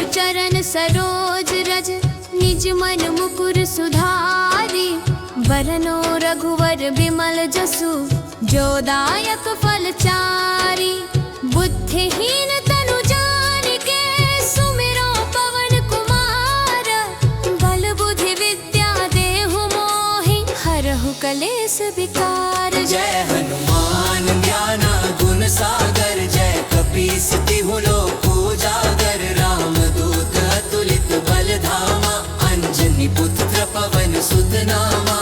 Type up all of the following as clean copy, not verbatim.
चरण सरोज रज, निज मन मुकुर सुधारी। बरनो रघुवर बिमल जसु, जो दायक फल चारी। बुद्धिहीन तनु जानिके, सुमिरो पवन कुमार। बल बुद्धि विद्या देहु मोहि, हरहु कलेस विकार। जय हनुमान ज्ञान गुण सागर, जय कपीस तिहुँ लोक उजागर। राम दूत अतुलित बल धामा, अंजनी पुत्र पवन सुत नामा।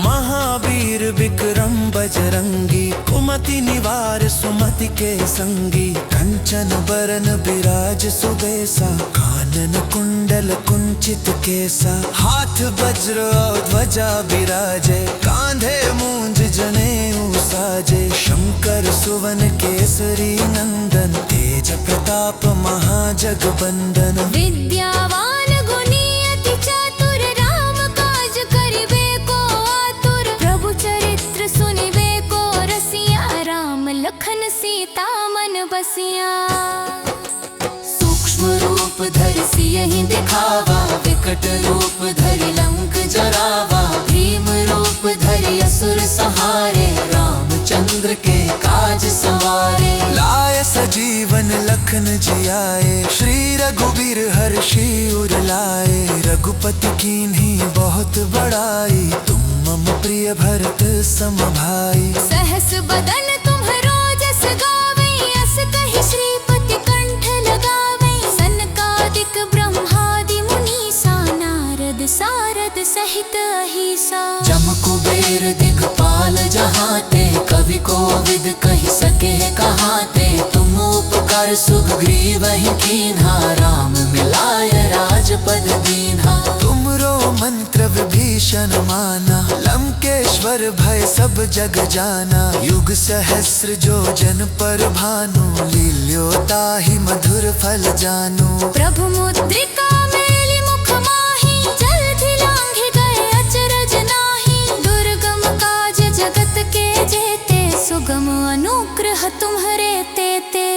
महावीर विक्रम बजरंगी, कुमति निवार सुमति के संगी। कंचन बरन बिराज सुबेसा, कानन कुंडल कुंचित केसा। हाथ वज्र और ध्वजा बिराजे, कांधे मूंज जनेऊ साजे। शंकर सुवन केसरी नंदन, तेज प्रताप महाजगबंदन। विद्यावान गुणी अति चातुर, राम काज करिबे को आतुर। प्रभु चरित्र सुनिबे को रसिया, राम लखन सीता मन बसिया। सूक्ष्म रूप धरि सियहि दिखावा, विकट रूप धरि लंक जरावा। भीम रूप धरि असुर संहारे, रामचंद्र के काज सवारे। लाय सजीवन लखन जियाए, श्री रघुबीर हर्षि उर लाए। रघुपति कीन्ही बहुत बड़ाई, तुम मम प्रिय भरत सम भाई। सहस बदन तुम्हरो जस गावे, अस कहि श्रीपति कंठ लगावे। सनकादिक ब्रह्मादि मुनीसा, नारद सारद सहित अहिसा। जम कुबेर दिगपाल जहाते, कवि कोविद कहि सके कहाते। तुम उपकार सुग्रीवहि कीन्हा, राम मिलाय राजपद दीन्हा। तुमरो मंत्र विभीषण माना, लंकेश्वर भय सब जग जाना। युग सहस्र जो जन पर भानु, लील्यो ताहि मधुर फल जानू। प्रभु मुद्रिका मेलि मुख माहि, जल्दि लांघि गए अचरज नाहि। दुर्गम काज जगत के जेते, सुगम अनुग्रह तुम्हरे तेते।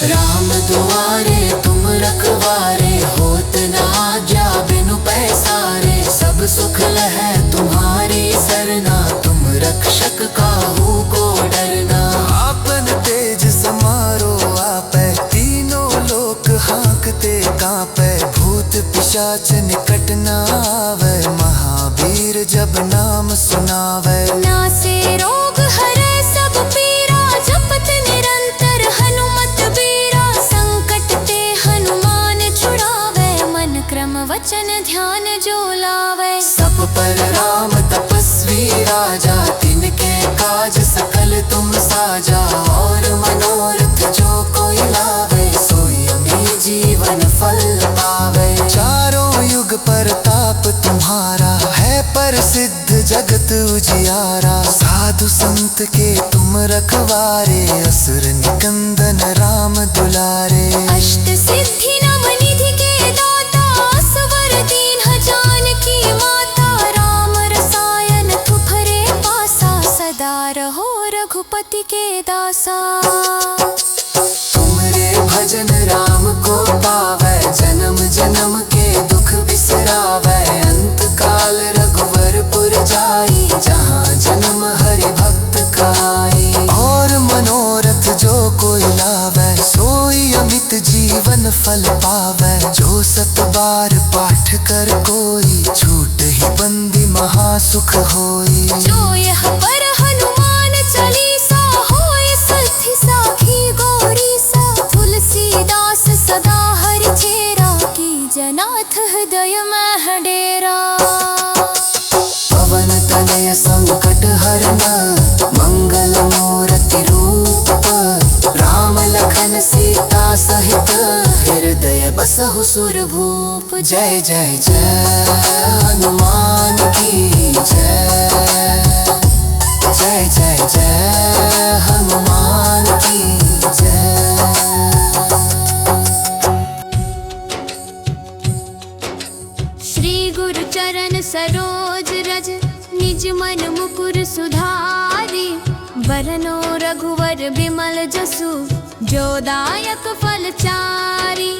राम दुआरे तुम रखवारे, होत न आज्ञा बिनु पैसारे। सब सुख लहै तुम्हारी सरना, तुम रक्षक काहू को डरना। आपन तेज समारो आपै, तीनों लोक हाँकते कांपै। भूत पिशाच निकट न आवै, महावीर जब नाम सुनावै। नासे रोग हरै सब पीरा, जपत निरंतर हनुमत बीरा। संकट ते हनुमान छुड़ावै, मन क्रम वचन ध्यान जो लावै। सब पर राम तपस्वी राजा, तिनके काज सकल तुम साजा। और मनोरथ जो कोई लावे, सोई अमीर जीवन फल पावे। चारों युग परताप तुम्हारा, है प्रसिद्ध जगत उजियारा। साधु संत के तुम रखवारे, असुर निकंदन राम दुलारे। अष्ट सिद्धि नव निधि के दाता, असवर दीन्ह जानकी माता। राम रसायन तुम्हरे पासा, सदा रहो रघुपति के दासा। तुमरे भजन राम को पावै, जन्म जन्म के दुख बिसरावै। अंत काल रघुवरपुर जाई, जहाँ जन्म हरि भक्त काई। और मनोरथ जो कोई लावै, सोई अमित जीवन फल पावै। जो सत बार पाठ कर कोई, छूट ही बंदी महासुख होई। जो यह पर हनुमान चालीसा, होय सिद्धि साखी गौरीसा। तुलसीदास सदा हरि चेरा, की जनाथ हृदय में डेरा। पवन तनय संकट हरन, मंगल मूर्ति रूप। राम लखन सीता सहित, हृदय बसहु सुरभूप। जय जय जय हनुमान की जय। जय जय जय हनुमान की जय। श्री गुरु चरण सरोज रज, निज मन मुकुर सुधारी। बरनो रघुवर बिमल जसु, जो दायक फल चारी।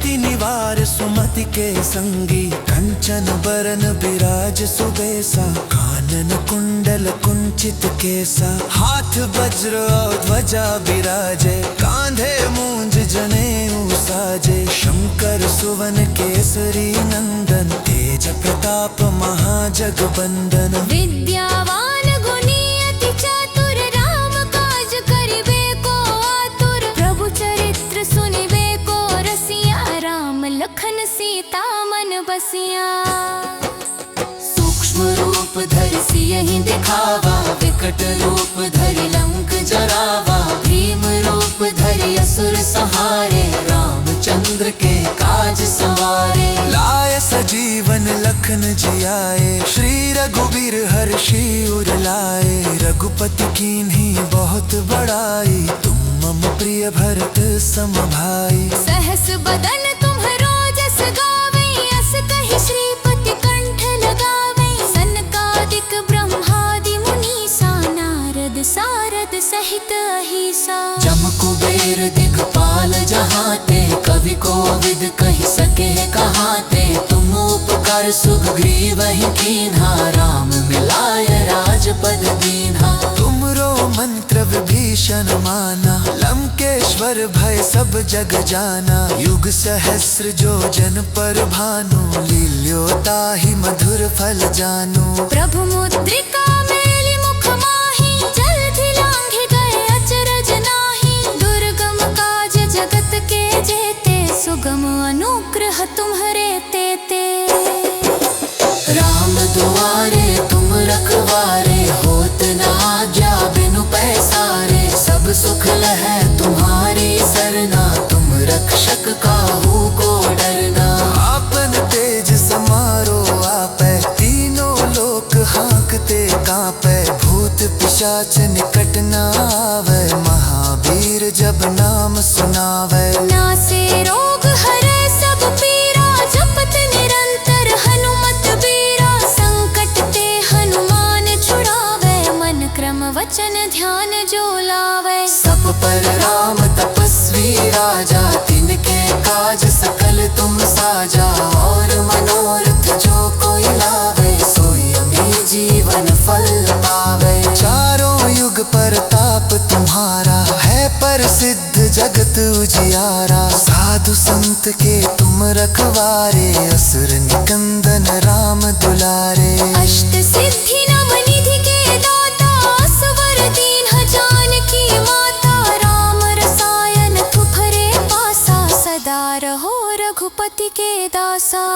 कुंती निवार सुमति के संगी, कंचन बरन विराज सुबेसा, कानन कुंडल कुंचित केसा, हाथ वज्र और ध्वजा विराजे, कांधे मूंज जनेऊ साजे, शंकर सुवन केसरी नंदन, तेज प्रताप महाजगबंदन। विद्यावान गुणी अति चातुर, राम काज करिबे को आतुर, प्रभु चरित्र सुनिबे को रसिया, राम लखन सीता मन बसिया। सूक्ष्म रूप धरि सियहि दिखावा, विकट रूप धरि लंक जरावा, भीम रूप धरि असुर संहारे, रामचंद्र के काज सवारे। लाय सजीवन लखन जियाए, श्री रघुबीर हर्षि उर लाए, रघुपति कीन्ही बहुत बड़ाई, तुम मम प्रिय भरत सम भाई। सहस बदन तुम्हरो जस गावे, अस कहि श्रीपति कंठ लगावे, सनकादिक ब्रह्मादि मुनीसा, नारद सारद सहित अहिसा। जम कुबेर दिगपाल जहाते, कवि कोविद कहि सके कहाते, तुम उपकार सुग्रीवहि कीन्हा, राम मिलाय राजपद दीन्हा। तुमरो मंत्र विभीषण माना, लंकेश्वर भय सब जग जाना, युग सहस्र जो जन पर भानु, लील्यो ताहि मधुर फल जानू। प्रभु मुद्रिका मेलि मुख माहि, जलधि लांघि गए अचरज नाहि, दुर्गम काज जगत के जेते, सुगम अनुग्रह तुम्हरे तेते। राम दुआरे तुम रखवारे, होत न आज्ञा बिनु पैसारे, सब सुख लहै तुम्हारी सरना, तुम रक्षक काहू को डरना। आपन तेज समारो आपै, तीनों लोक हाँकते कांपै, भूत पिशाच निकट न आवे, महावीर जब नाम सुनावे। नासे रोग हरै सब पीरा, जपत निरंतर हनुमत बीरा, संकट ते हनुमान छुड़ावे, मन क्रम वचन ध्यान जो लावे। सब पर राम तपस्वी राजा, तिनके काज सकल तुम साजा, और मनोरथ जो कोई लावे, सोई अमीर जीवन फल पावे। चारों युग परताप तुम्हारा, है प्रसिद्ध जगत उजियारा, साधु संत के तुम रखवारे, असुर निकंदन राम दुलारे। अष्ट सिद्धि नव निधि के दाता, असवर दीन्ह जानकी माता, राम रसायन तुम्हरे पासा, सदा रहो रघुपति के दासा।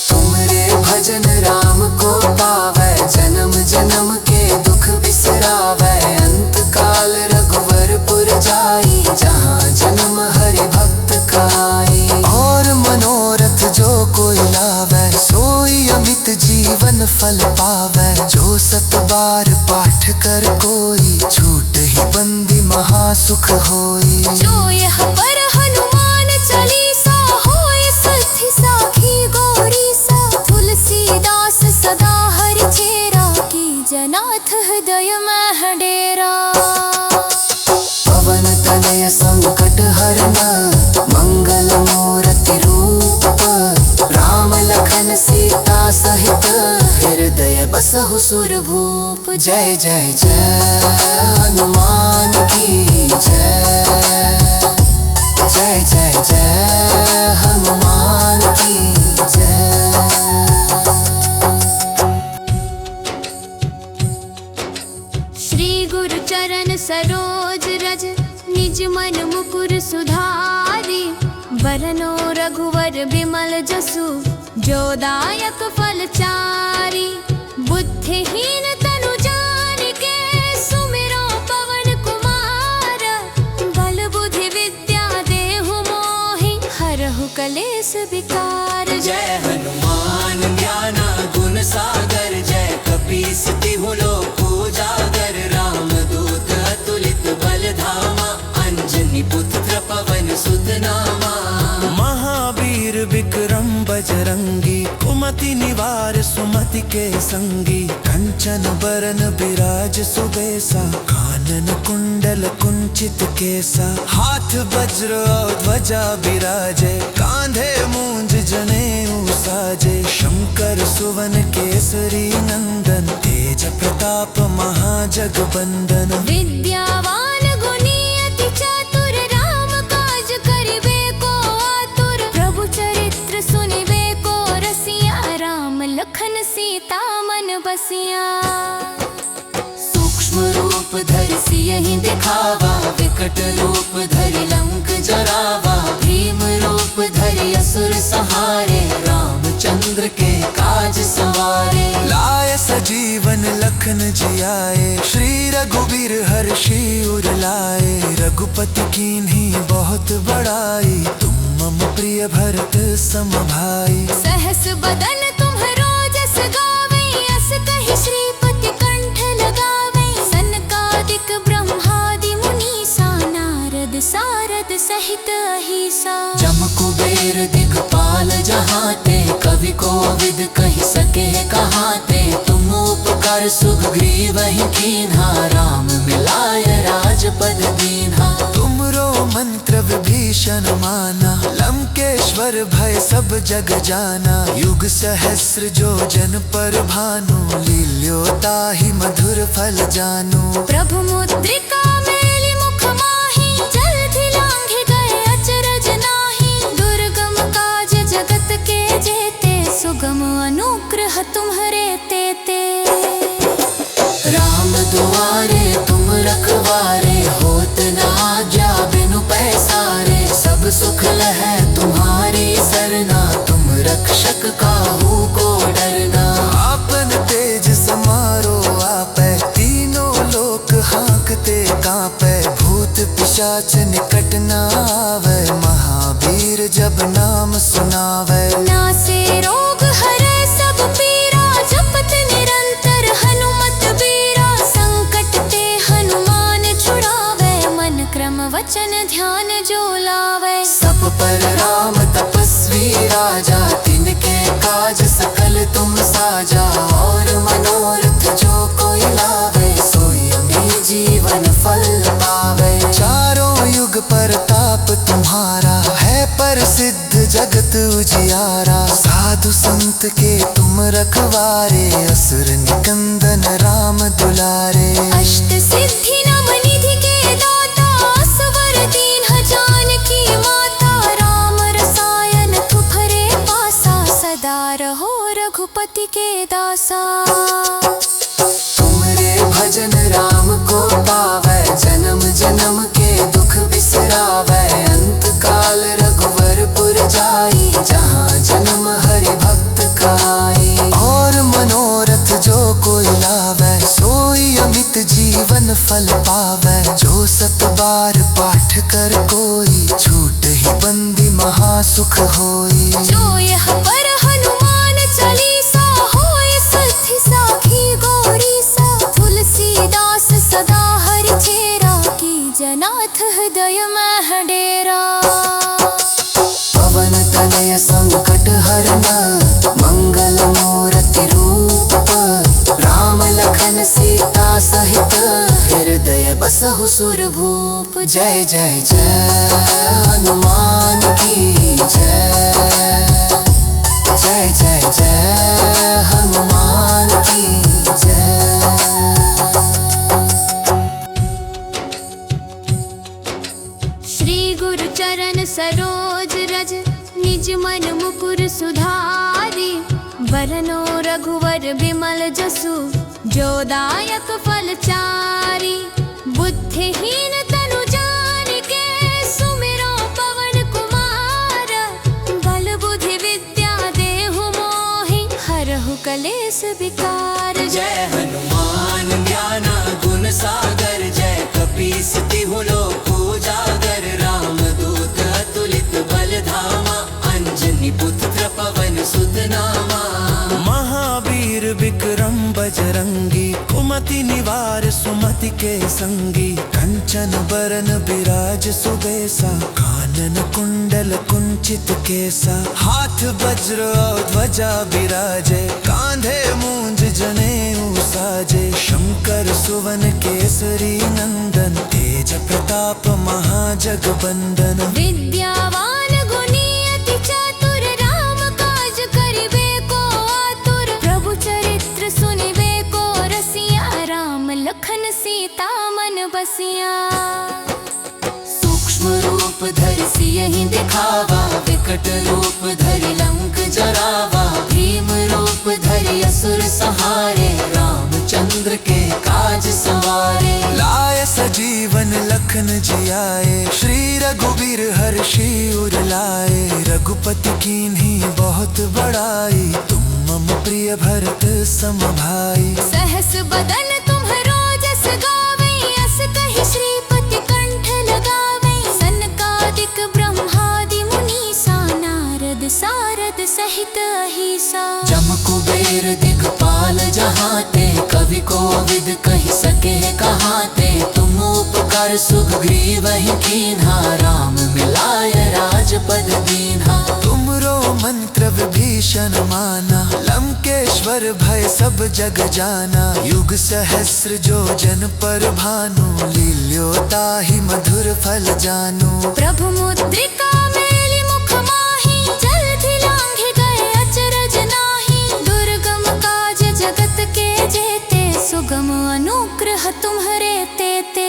तुमरे भजन राम को पावै, जन्म जन्म के दुख बिसरावै, अंत काल रघुवरपुर जाई, जहाँ जन्म हरि भक्त खाई। और मनोरथ जो कोई लावे, सोई अमित जीवन फल पावे, जो सत बार पाठ कर कोई, छूट ही बंदी महासुख होई। जो यह पर हनुमान चालीसा, होय सिद्धि साखी गौरीसा, तुलसीदास सदा हरि चेरा, की जनाथ हृदय में डेरा। पवन तनय संकट हरना, मंगल मूर्ति रूप, राम लखन सीता सहित, हृदय बसहु सुरभूप। जय जय जय हनुमान की जय, जय जय जय हनुमान की जय। श्री गुरु चरण सरोज रज, निज मन मुकुर सुधारी, बरनो रघुवर बिमल जसु, जो दायक फल चारि। बुद्धिहीन तनु जानिके, सुमिरो पवन कुमार, बल बुद्धि विद्या देहु मोहि, हरहु कलेस विकार। जय हनुमान ज्ञान गुण सागर, जय कपीस तिहु लोक उजागर, राम दूत अतुलित बल धामा, अंजनी अंजनी पुत्र पवन सुत नामा। महावीर विक्रम बजरंगी, कुमति निवार सुमति के संगी। कंचन बरन बिराज सुबेसा, कानन कुंडल कुंचित केसा। हाथ वज्र और ध्वजा बिराजे, कांधे मूंज जनेऊ साजे। शंकर सुवन केसरी नंदन, तेज प्रताप महाजगबंदन। विद्यावान गुणी अति चातुर, राम काज करिबे को आतुर। प्रभु चरित्र सुनिबे को रसिया, राम लखन सीता मन बसिया। सूक्ष्म रूप धरि सियहि दिखावा, विकट रूप धरि लंक जरावा। भीम रूप धरि असुर संहारे, रामचंद्र के काज सवारे। लाए सजीवन लखन जियाए, श्री रघुबीर हर्षि उर लाए। रघुपति कीन्ही बहुत बड़ाई, तुम मम प्रिय भरत सम भाई। सहस बदन तुम्हरो जस गावे, अस कहि श्रीपति कंठ लगावे। सनकादिक ब्रह्मादि मुनीसा, नारद सारद सहित अहिसा। जम कुबेर दिगपाल जहाते, कवि कोविद कहि सके कहाते। तुम उपकार सुग्रीवहि कीन्हा, राम मिलाय राजपद दीन्हा। तुमरो मंत्र विभीषण माना, लंकेश्वर भय सब जग जाना। युग सहस्र जो जन पर भानु, लील्यो ताहि मधुर फल जानू। प्रभु मुद्रिका मेलि मुख माहि, जलधि लांघि गए अचरज नाही। दुर्गम काज जगत के जेते, सुगम अनुग्रह तुम्हरे तेते। राम दुआरे तुम रखवारे, होत न आज्ञा बिनु पैसारे। सब सुख लहै तुम्हारी सरना, तुम रक्षक काहू को डरना। आपन तेज समारो आपै, तीनों लोक हाँकते कांपै। भूत पिशाच निकट न आवे, महावीर जब नाम सुनावे। नासे रोग हरै सब पीरा, जपत निरंतर हनुमत बीरा। संकट ते हनुमान छुड़ावे, मन क्रम वचन ध्यान जो लावे। सब पर राम तपस्वी राजा, तिनके काज सकल तुम साजा। और मनोरथ जो कोई लावे, सोई अमीर जीवन फल पावे। चारों युग परताप तुम्हारा, है प्रसिद्ध जगत उजियारा। साधु संत के तुम रखवारे, असुर निकंदन राम दुलारे। अष्ट सिद्धि नव निधि के दाता, असवर दीन्ह जानकी माता। राम रसायन तुम्हरे पासा, सदा रहो रघुपति के दासा। तुमरे भजन राम को पावै, जन्म जन्म के दुख बिसरावै। अंत काल रघुवरपुर जाई, जहाँ जन्म हरि भक्त खाई। और मनोरथ जो कोई लावे, सोई अमित जीवन फल पावे। जो सत बार पाठ कर कोई, छूट ही बंदी महासुख होई। जो यह पर हनुमान चालीसा, होय सिद्धि साखी गौरीसा। तुलसीदास सदा हरि चेरा, की जनाथ हृदय में डेरा। पवन तनय संकट हरना, मंगल मूर्ति रूप। राम लखन सीता सहित, हृदय बसहु सुरभूप। जय जय जय हनुमान की जय। जय जय जय हनुमान की जय। श्री गुरु चरण सरोज रज, निज मन मुकुर सुधारी। बरनो रघुवर बिमल जसु, जो दायक फल चारी। बुद्धिहीन तनु जानिके, सुमिरो पवन कुमार। बल बुद्धि विद्या देहु मोहि, हरहु कलेस विकार। जय हनुमान ज्ञान गुण सागर, जय कपीस तिहु लोक उजागर। राम दूत अतुलित बल धामा, अंजनी पुत्र पवन सुत नामा। महावीर विक्रम बजरंगी, बजरंगी, कुमति निवार सुमति के संगी। कंचन बरन बिराज सुबेसा, कानन कुंडल कुंचित केसा। हाथ वज्र और ध्वजा बिराजे, कांधे मूंज जनेऊ साजे। शंकर सुवन केसरी नंदन, तेज प्रताप महाजगबंदन। विद्यावान गुणी अति चातुर, राम काज करिबे को आतुर। प्रभु चरित्र सुनिबे को रसिया, राम लखन सीता मन बसिया। सूक्ष्म रूप धरि सियहि दिखावा, विकट रूप धरि लंक जरावा। भीम रूप धरि असुर संहारे, रामचंद्र के काज सवारे। लाय सजीवन लखन जियाए, श्री रघुबीर हर्षि उर लाए। रघुपति कीन्ही बहुत बड़ाई, तुम मम प्रिय भरत सम भाई। सहस बदन तुम्हरो जस गावे, अस कहि श्रीपति कंठ लगावे। सनकादिक ब्रह्मादि मुनीसा, नारद सारद सहित अहिसा। जम कुबेर दिगपाल जहाते, कवि कोविद कहि सके कहाते। तुम उपकार सुग्रीवहि कीन्हा, राम मिलाय राजपद दीन्हा। तुमरो मंत्र विभीषण माना, लंकेश्वर भय सब जग जाना। युग सहस्र जो जन पर भानु, लील्यो ताहि मधुर फल जानू। प्रभु मुद्रिका मेलि मुख माहि, जलधि लांघि गए अचरज नाही। दुर्गम काज जगत के जेते, सुगम अनुग्रह तुम्हरे तेते।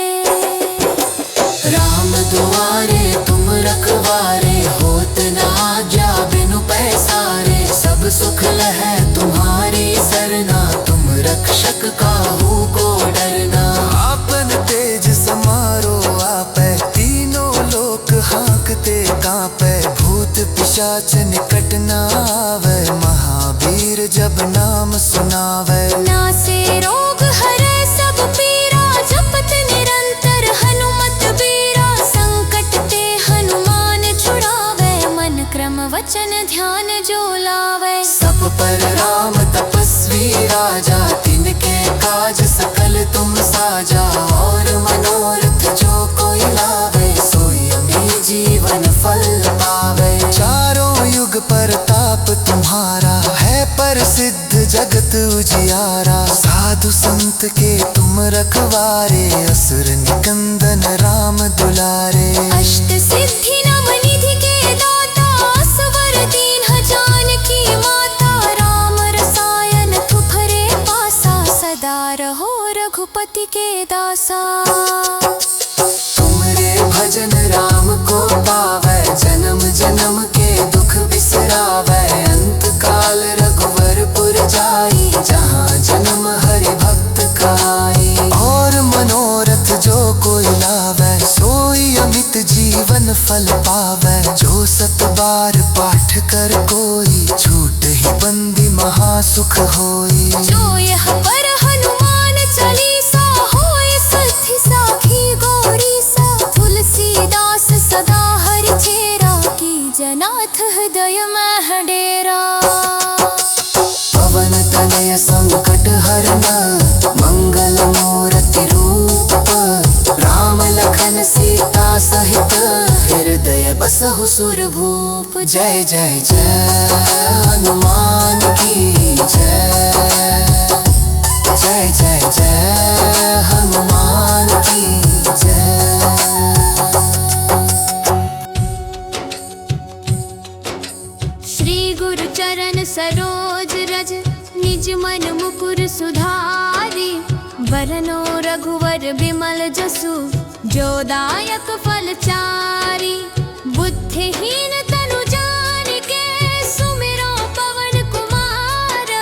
राम दुआरे तुम रखवारे, होत न आज्ञा बिनु पैसारे। सब सुख लहै तुम्हारी सरना, तुम रक्षक काहू को डरना। आपन तेज समारो आपै, तीनों लोक हांकते कांपै। भूत पिशाच निकट न आवे, महावीर जब नाम सुनावे। नासे रोग हरै सब पीरा, जपत निरंतर हनुमत बीरा। संकट ते हनुमान छुड़ावे, मन क्रम वचन ध्यान जो लावे। सब पर राम तपस्वी राजा, तिनके काज सकल तुम साजा। और मनोरथ जो कोई लावे, सोई अमीर जीवन फल पावे। चारों युग परताप तुम्हारा, है प्रसिद्ध जगत उजियारा। साधु संत के तुम रखवारे, असुर निकंदन राम दुलारे। अष्ट सिद्धि नव निधि के दाता, असवर दीन्ह जानकी माता। राम रसायन तुफरे पासा, सदा रहो रघुपति के दासा। तुमरे भजन राम को पावै, जन्म जन्म के दुख बिसरावै। अंत काल रघुवरपुर जाई, जहाँ जन्म हरि भक्त काई। और मनोरथ जो कोई लावे, सोई अमित जीवन फल पावे। जो सत बार पाठ कर कोई, छूट ही बंदी महासुख होई। जो यह पर हनुमान चालीसा, होय सिद्धि साखी गौरीसा। तुलसीदास सदा हरि चेरा, की जनाथ हृदय में डेरा। पवन तनय संकट हरना, मंगल मूर्ति रूप। राम लखन सीता सहित, हृदय बसहु सुरभूप। जय जय जय हनुमान की जय। जय जय जय हनुमान की जय। श्री गुरु चरण सरोज रज, निज मन मुकुर सुधारी। बरनो रघुवर बिमल जसु, जो दायक फल चारी। बुद्धिहीन तनु जानिके, सुमिरो पवन कुमार।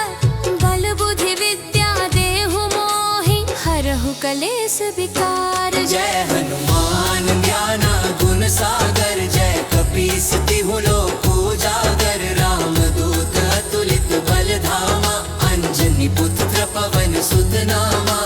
बल बुद्धि विद्या देहु मोहि, हरहु कलेस विकार। जय हनुमान ज्ञान गुण सागर, जय कपीस तिहु लोक उजागर। राम दूत अतुलित बल धामा, अंजनी पुत्र पवन सुत नामा।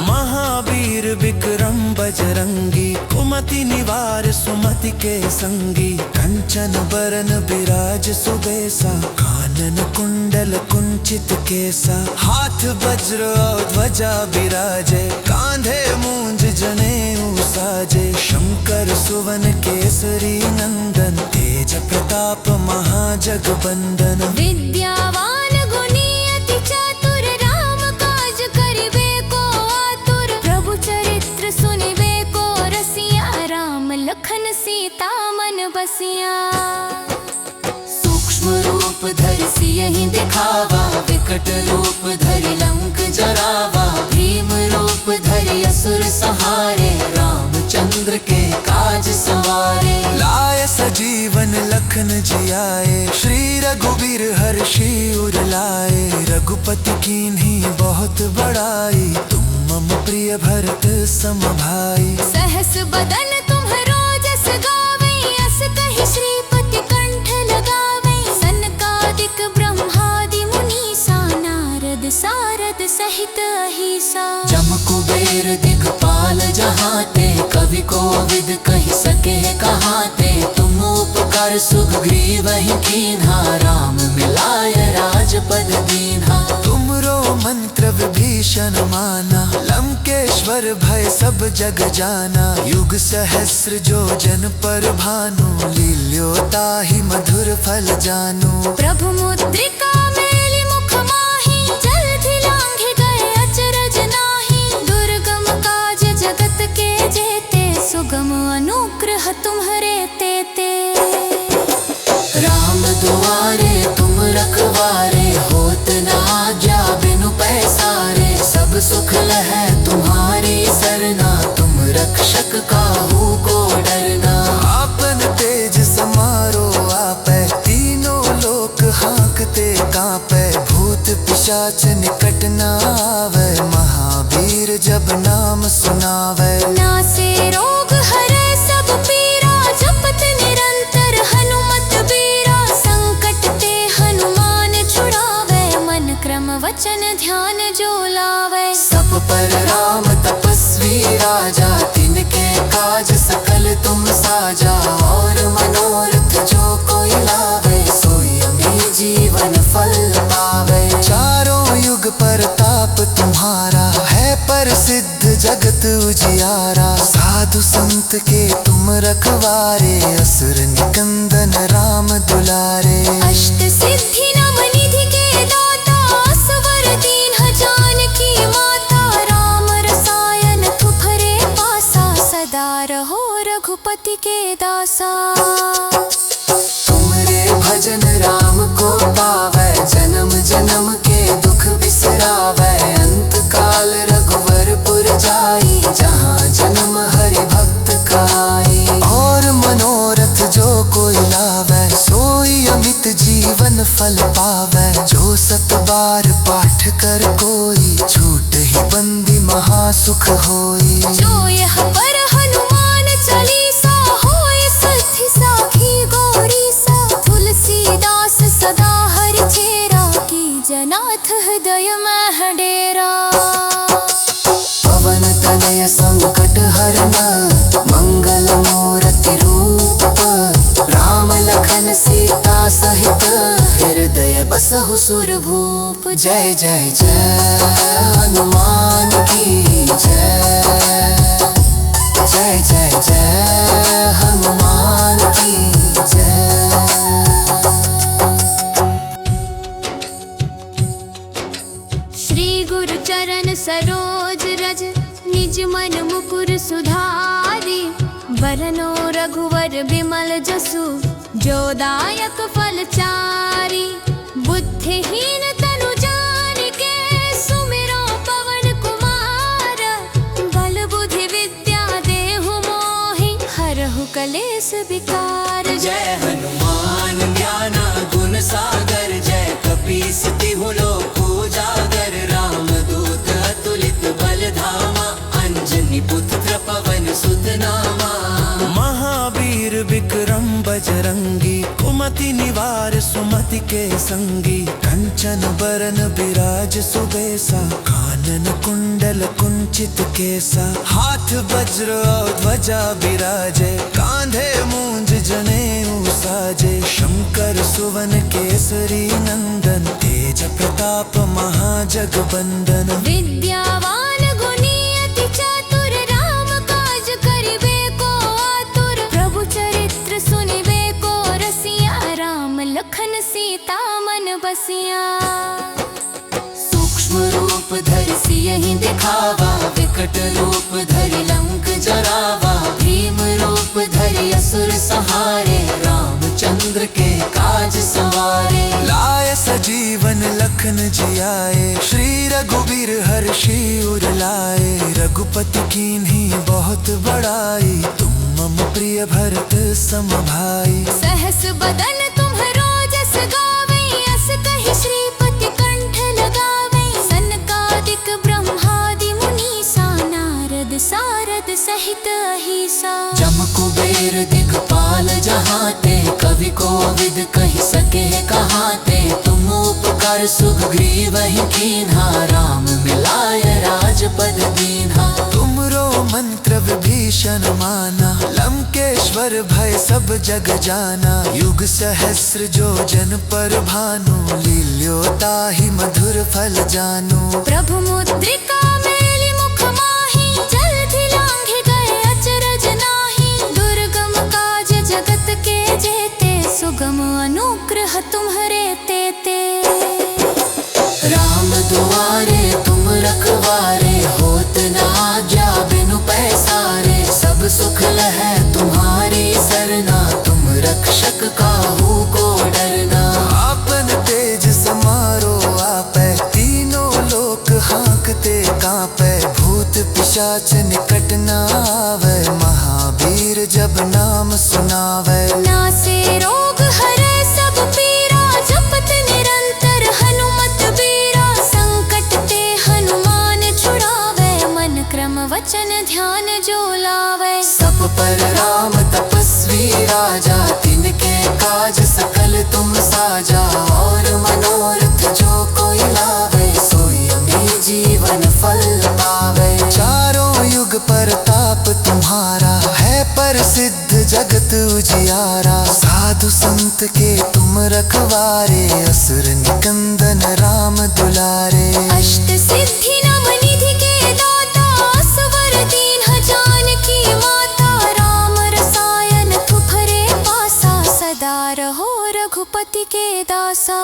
महावीर विक्रम बजरंगी, कुमति निवार सुमति के संगी, कंचन बरन बिराज सुबेसा, कानन कुंडल कुंचित केसा, हाथ वज्र और ध्वजा बिराजे, कांधे मूंज जनेऊ साजे, शंकर सुवन केसरी नंदन, तेज प्रताप महाजगबंदन। विद्यावान गुणी अति चातुर, राम काज करिबे को आतुर, प्रभु चरित्र सुनिबे को रसिया, राम लखन सीता मन बसिया। सूक्ष्म रूप धरि सियहि दिखावा, विकट रूप धरि लंक जरावा, भीम रूप धरि असुर संहारे, रामचंद्र के काज सवारे। लाय सजीवन लखन जियाए, श्री रघुवीर हर्षि उर लाए, रघुपति कीन्ही बहुत बड़ाई, तुम मम प्रिय भरत सम भाई। सहस बदन तुम्हरो जस गावे, अस कहि श्रीपति कंठ लगावे, सनकादिक ब्रह्मादि मुनीसा, नारद सारद सहित अहिसा। जम कुबेर दिखपाल जहाते, कवि कोविद कहि सके कहाते, तुम उपकार सुग्रीवहि कीन्हा, राम मिलाय राजपद दीन्हा। तुमरो मंत्र विभीषण माना, लंकेश्वर भय सब जग जाना, युग सहस्र जो जन पर भानु, लील्यो ताहि मधुर फल जानू। प्रभु मुद्रिका मेलि मुख माहि, जलधि लांघि गए अचरज नाही, दुर्गम काज जगत के जेते, सुगम अनुग्रह तुम्हरे तेते। राम दुआरे तुम रखवारे, होत न आज्ञा बिनु पैसारे, सब सुख लहै तुम्हारी सरना, तुम रक्षक काहू को डरना। आपन तेज समारो आपै, तीनों लोक हांकते कांपै, भूत पिशाच निकट न आवे, महावीर जब नाम सुनावे। नासे रोग हरै सब पीरा, जपत निरंतर हनुमत बीरा, संकट ते हनुमान छुड़ावे, मन क्रम वचन ध्यान जो लावे। सब पर राम तपस्वी राजा, तिनके काज सकल तुम साजा, और मनोरथ जो कोई लावे, सोई अमीर जीवन फल पावे। चारों युग परताप तुम्हारा, है प्रसिद्ध जगत उजियारा, साधु संत के तुम रखवारे, असुर निकंदन राम दुलारे। अष्ट सिद्धि नव निधि के दाता, असवर दीन्ह जानकी माता, राम रसायन तुफरे पासा, सदा रहो रघुपति के दासा। तुमरे भजन राम को पावै, जन्म जन्म के दुख बिसरावै, अंत काल रघुवरपुर जाई, जहाँ जन्म हरि भक्त खाई। और मनोरथ जो कोई लावे, सोई अमित जीवन फल पावे, जो सत बार पाठ कर कोई, छूट ही बंदी महासुख होई। जो यह पर हनुमान चालीसा, होय सिद्धि साखी गौरीसा, तुलसीदास सदा हरि चेरा, की जनाथ हृदय में डेरा। पवन तनय संकट हरन, मंगल मूर्ति रूप, राम लखन सीता सहित, हृदय बसहु सुरभूप। जय जय जय हनुमान की जय, जय जय जय हनुमान की जय। श्री गुरु चरण सरोज रज, निज मन मुकुर सुधारी, बरनो रघुवर बिमल जसु, जो दायक फल चारी। बुद्धिहीन तनु जानिके, सुमिरो पवन कुमार, बल बुद्धि विद्या देहु मोहि, हरहु कलेस विकार। जय हनुमान ज्ञाना गुण सागर, जय कपीस तिहु लोक उजागर, राम दूत अतुलित बल धामा, अंजनी पुत्र पवन सुत नामा। महावीर विक्रम विक्रम बजरंगी, कुमति निवार सुमति के संगी। कंचन बरन बिराज सुबेसा, कानन कुंडल कुंचित केसा। हाथ वज्र और ध्वजा बिराजे, कांधे मूंज जनेऊ साजे। शंकर सुवन केसरी नंदन, तेज प्रताप महाजगबंदन। विद्यावान गुणी अति चातुर, राम काज करिबे को आतुर। प्रभु चरित्र सुनिबे को रसिया, राम लखन सीता मन बसिया। सूक्ष्म रूप धरि सियहि दिखावा, विकट रूप धरि लंक जरावा। भीम रूप धरि असुर संहारे, रामचंद्र के काज सवारे। लाए सजीवन लखन जियाए, श्री रघुबीर हर्षि उर लाए। रघुपति कीन्ही बहुत बड़ाई, तुम मम प्रिय भरत सम भाई। सहस बदन तुम्हरो जस गावे, अस कहि श्रीपति कंठ लगावे। सनकादिक ब्रह्मादि मुनीसा, नारद सारद सहित अहिसा। जम कुबेर दिखपाल जहाते, कवि कोविद कहि सके कहाते। तुम उपकार सुग्रीवहि कीन्हा, राम मिलाय राजपद दीन्हा। तुमरो मंत्र विभीषण माना, लंकेश्वर भय सब जग जाना। युग सहस्र जो जन पर भानु, लील्यो ताहि मधुर फल जानू। प्रभु मुद्रिका मेलि मुख माहि, जल्दि लांघि गए अचरज नाहि। दुर्गम काज जगत के जेते, सुगम अनुग्रह तुम्हरे तेते। राम दुआरे तुम रखवारे, होत न आज्ञा बिनु पैसारे। सब सुख लहै तुम्हारी सरना, तुम रक्षक काहू को डरना। आपन तेज समारो आपै, तीनों लोक हांकते कांपै। भूत पिशाच निकट न आवे, महावीर जब नाम सुनावे। नासे रोग हरै सब पीरा, जपत निरंतर हनुमत बीरा। संकट ते हनुमान छुड़ावे, मन क्रम वचन ध्यान जो लावे। सब पर राम तपस्वी राजा, तिनके काज सकल तुम साजा। और मनोरथ जो कोई लावे, सोई अमीर जीवन फल पावे। चारों युग परताप तुम्हारा, है प्रसिद्ध जगत उजियारा। साधु संत के तुम रखवारे, असुर निकंदन राम दुलारे। अष्ट सिद्धि नव निधि के दाता, असवर दीन्ह जानकी माता। राम रसायन तुम्हरे पासा, सदा रहो रघुपति के दासा।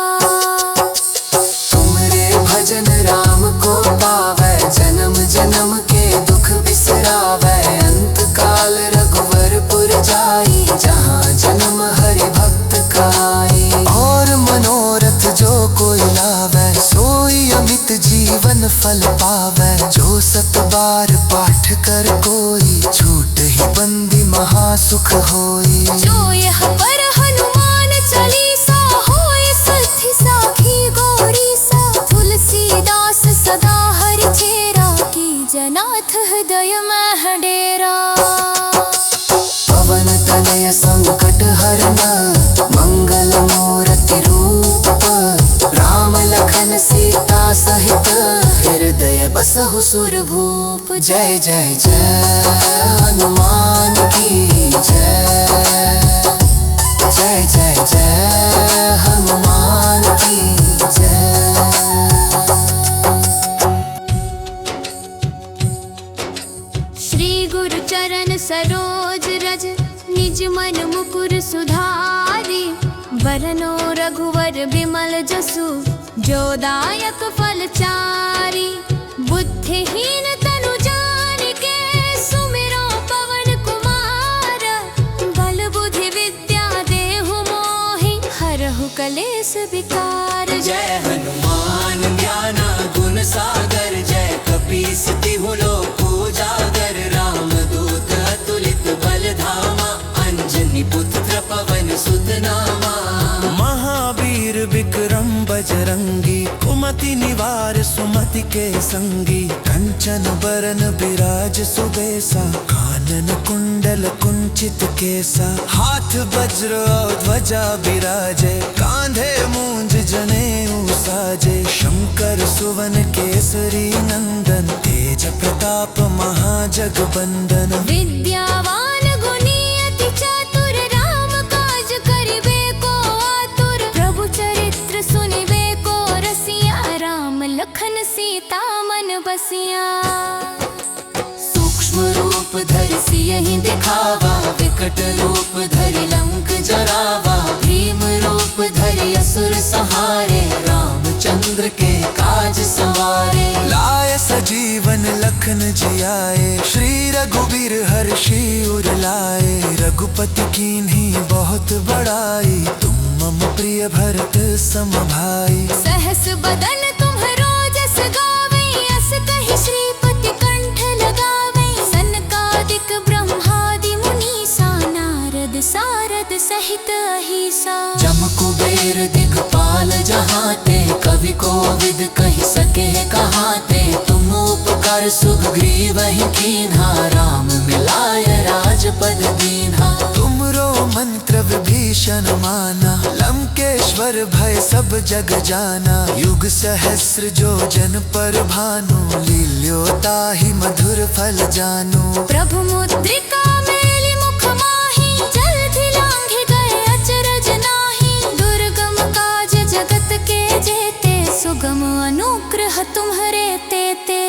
तुमरे भजन राम को पावै, जन्म जन्म के दुख बिसरावै। अंत काल रघुवरपुर जाई, जहाँ जन्म हरि भक्त काई। और मनोरथ जो कोई लावे, सोई अमित जीवन फल पावे। जो सत बार पाठ कर कोई, छूट ही बंदी महासुख होई। जो यह पर हनुमान चालीसा, होय सिद्धि साखी गौरीसा। तुलसीदास सदा हरि चेरा, की जनाथ हृदय में डेरा। पवन तनय संकट हरना, मंगल मूर्ति रूप। राम लखन सीता सहित, हृदय बसहु सुरभूप। जय जय जय हनुमान की जय। जय जय जय हनुमान की जय। श्री गुरु चरण सरोज रज, निज मन मुकुर सुधारी। बरनो रघुवर बिमल जसु, जो दायक फल चारी। बुद्धिहीन तनु जानिके, सुमिरो पवन कुमार। बल बुद्धि विद्या देहु मोहि, हरहु कलेस विकार। जय हनुमान ज्ञान गुण सागर, जय कपीस तिहु लोक उजागर। राम दूत अतुलित बल धामा, अंजनी पुत्र पवन सुत नामा। महावीर विक्रम बजरंगी, कुमति सुमति निवार सुमति के संगी, कंचन बरन बिराज सुबेसा, कानन कुंडल कुंचित केसा, हाथ वज्र और ध्वजा बिराजे, कांधे मूंज जनेऊ साजे, शंकर सुवन केसरी नंदन, तेज प्रताप महाजगबंदन। विद्यावान गुणी अति चातुर, राम काज करिबे को आतुर, प्रभु चरित्र सुनिबे को रसिया, राम लखन सीता मन बसिया। सूक्ष्म रूप धरि सियहि दिखावा, विकट रूप धरि लंक जरावा, भीम रूप धरि असुर संहारे, रामचंद्र के काज सवारे। लाय सजीवन लखन जियाए, श्री रघुबीर हर्षि उर लाए, रघुपति कीन्ही बहुत बड़ाई, तुम मम प्रिय भरत सम भाई। सहस बदन तुम्हरो जस गावे, अस कहि श्रीपति कंठ लगावे, सनकादिक ब्रह्मादि मुनीसा, नारद सारद सहित अहिसा। जम कुबेर दिगपाल जहाते, कवि कोविद कहि सके कहाते, तुम उपकार सुग्रीवहि कीन्हा, राम मिलाय राजपद दीन्हा। तुमरो मंत्र विभीषण माना, लंकेश्वर भय सब जग जाना, युग सहस्र जो जन पर भानु, लील्यो ताहि मधुर फल जानू। प्रभु मुद्रिका मेलि मुख माहि, जलधि लांघि गए अचरज नाही, दुर्गम काज जगत के जेते, सुगम अनुग्रह तुम्हरे तेते।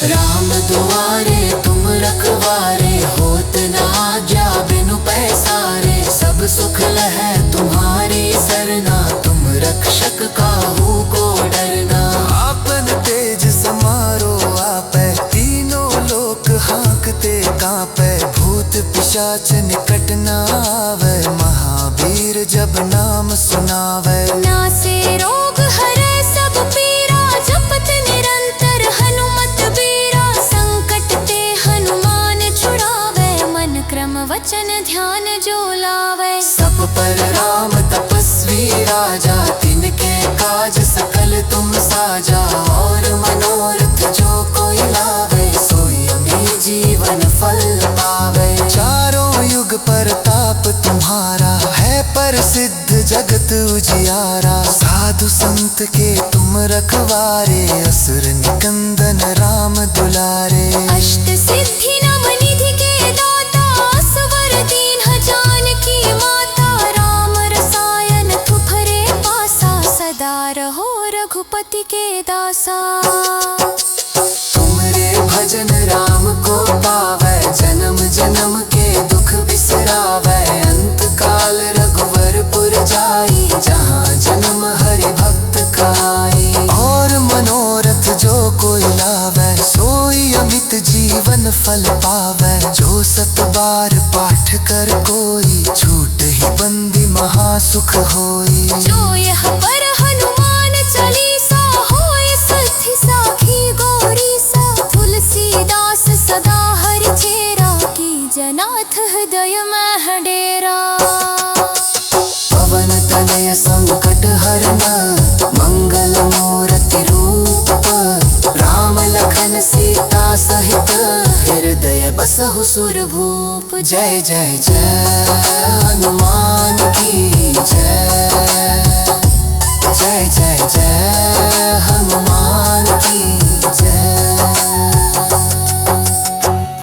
राम दुआरे तुम रखवारे, होत न आज्ञा बिनु पैसारे, सब सुख लहै तुम्हारी सरना, तुम रक्षक काहू को डरना। आपन तेज समारो आपै, तीनों लोक हाँकते कांपै, भूत पिशाच निकट न आवे, महावीर जब नाम सुनावे। नासे रोग हरै सब पीरा, जपत निरंतर हनुमत बीरा, संकट ते हनुमान छुड़ावे, मन क्रम वचन ध्यान जो लावे। सब पर राम तपस्वी राजा, तिनके काज सकल तुम साजा, और मनोरथ जो कोई लावे, सोई अमीर जीवन फल पावे। चारों युग परताप तुम्हारा, है प्रसिद्ध जगत उजियारा, साधु संत के तुम रखवारे, असुर निकंदन राम दुलारे। अष्ट सिद्धि नव निधि के दाता, असवर दीन्ह जानकी माता, राम रसायन तुम्हरे पासा, सदा रहो रघुपति के दासा। तुमरे भजन राम को पावै, जन्म जन्म के दुख बिसरावै, अंत काल रघुवरपुर जाई, जहाँ जन्म हरि भक्त खाई। और मनोरथ जो कोई लावे, सोई अमित जीवन फल पावे, जो सत बार पाठ कर कोई, छूट ही बंदी महासुख होई। जो यह पर हनुमान चालीसा, होय सिद्धि साखी गौरीसा, तुलसीदास सदा हरि चेरा, की जनाथ हृदय में डेरा। पवन तनय संकट हरना, मंगल मूर्ति रूप, राम लखन सीता सहित, हृदय बसहु सुरभूप। जय जय जय हनुमान की जय, जय जय